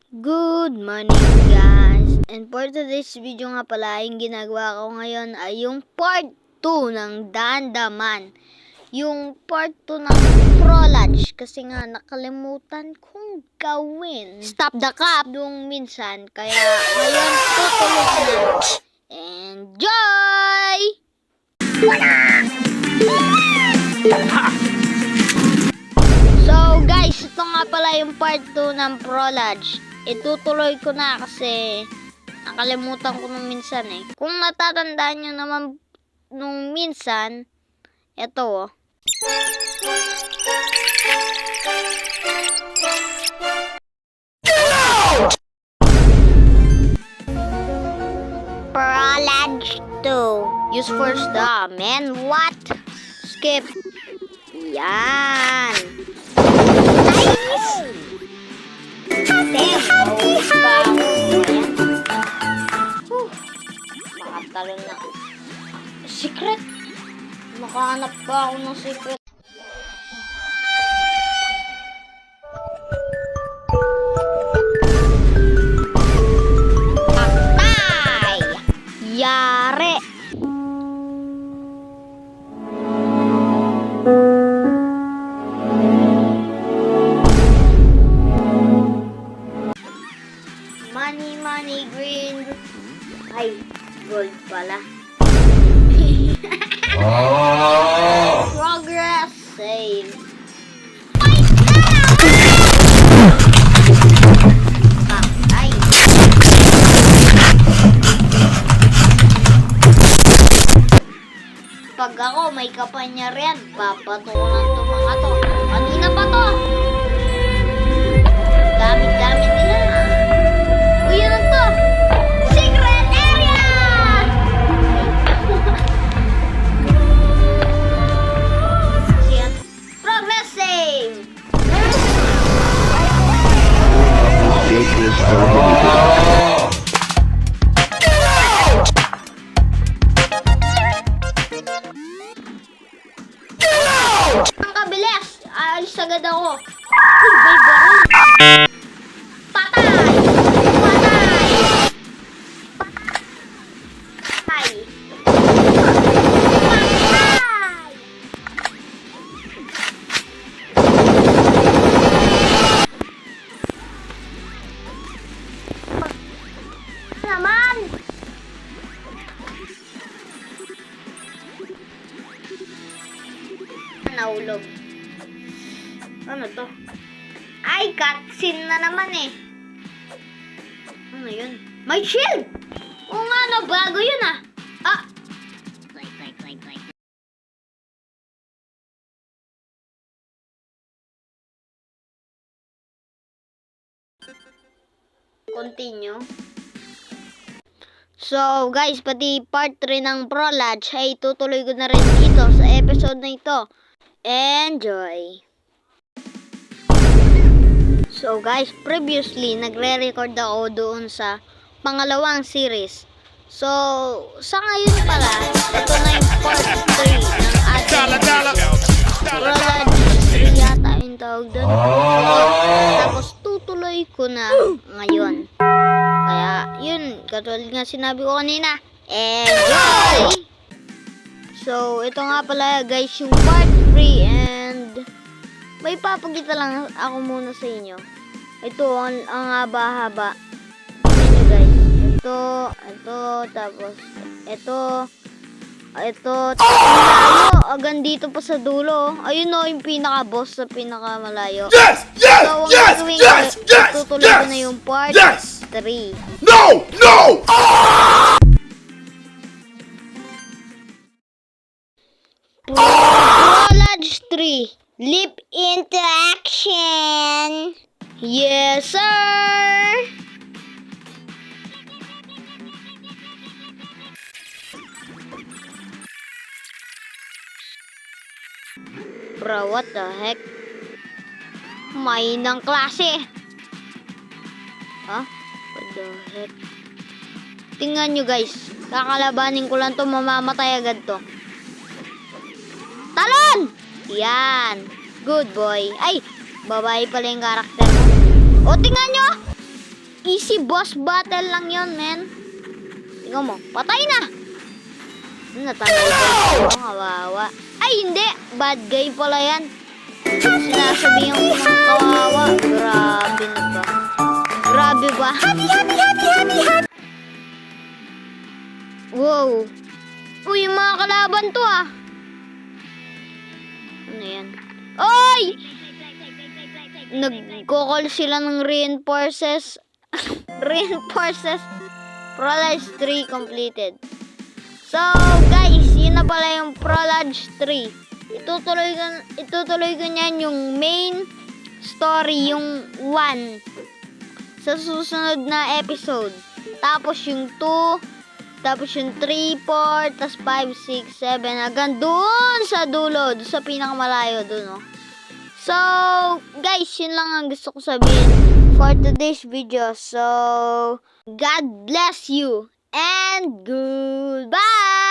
Good morning guys! And for today's video nga pala, yung ginagawa ko ngayon ay yung part 2 ng Dandaman. Yung part 2 ng Prolage kasi nga nakalimutan kong gawin. Stop the cap nung minsan, kaya ngayon tutuloy na. Enjoy! So guys, ito nga pala yung part 2 ng Prolage. Itutuloy ko na kasi nakalimutan ko nung minsan eh. Kung natatandaan nyo naman nung minsan, ito oh. Prolage 2. Use for star. Man, what? Skip. Yan. Nice! Makatalon na. Secret? Makahanap pa ako ng secret. Patay! Yari! Money, green. Ay, gold pala. Progress, save. Ay. Pag ako may kapangyarihan, papatulan to mga to. Kanina pa to. Gamit-gamit nila. Uy, ano to? Secret area! Siyan. Progress save! Ang kabilis! Aalis agad ako. Uy, may baril! Patay! Patay! Naman! Nahulog. Ano to? Ay, cutscene na naman eh. Ano yun? May shield! Oo nga, no, bago yun ah. Ah! Continue. So, guys, pati part 3 ng Prolage ay tutuloy ko na rin dito sa episode na ito. Enjoy! So, guys, previously, nagre-record ako doon sa pangalawang series. So, sa ngayon pala, ito na yung part 3 ng ating Prolage 3 yata yung tawag doon. Tapos, tutuloy ko na ngayon. Kaya, yun, katulad nga sinabi ko kanina, enjoy! So, ito nga pala guys, yung part 3 and may papagita lang ako muna sa inyo. Ito, ang haba-haba. Ito guys, ito, tapos, ito, malayo, hanggang dito pa sa dulo. Ayun o, yung pinaka-boss sa pinaka-malayo. So, ang gagawin ko, tutuloy ko na yung part 3. No! No! Prolage 3. Leap into action. Yes, sir. Bro, what the heck? Mainang klase. Ha? What the heck? Tingnan nyo guys. Kakalabanin ko lang to, mamamatay agad to. Talon! Yan. Good boy. Ay, babae pala yung karakter. O, tingnan nyo. Easy boss battle lang yon, men. Tingnan mo, patay na! Natangay ko. Kawawa. Ay, hindi! Bad guy pala yan. Sinasabihan ko ng kawawa. Grabe na ba? Grabe ba? Wow. Uy, yung mga kalaban to ah. Ano yan? Oy! Nagko-call sila ng reinforces. Reinforces. Prolage 3 completed. So, guys, yun na pala yung Prolage 3. Itutuloy ko niyan yung main story, yung 1 sa susunod na episode. Tapos yung 2, tapos yung 3, 4, tapos 5, 6, 7, hanggang doon sa dulo, doon sa pinakamalayo doon, no? So, guys, yun lang ang gusto ko sabihin for today's video. So, God bless you and goodbye!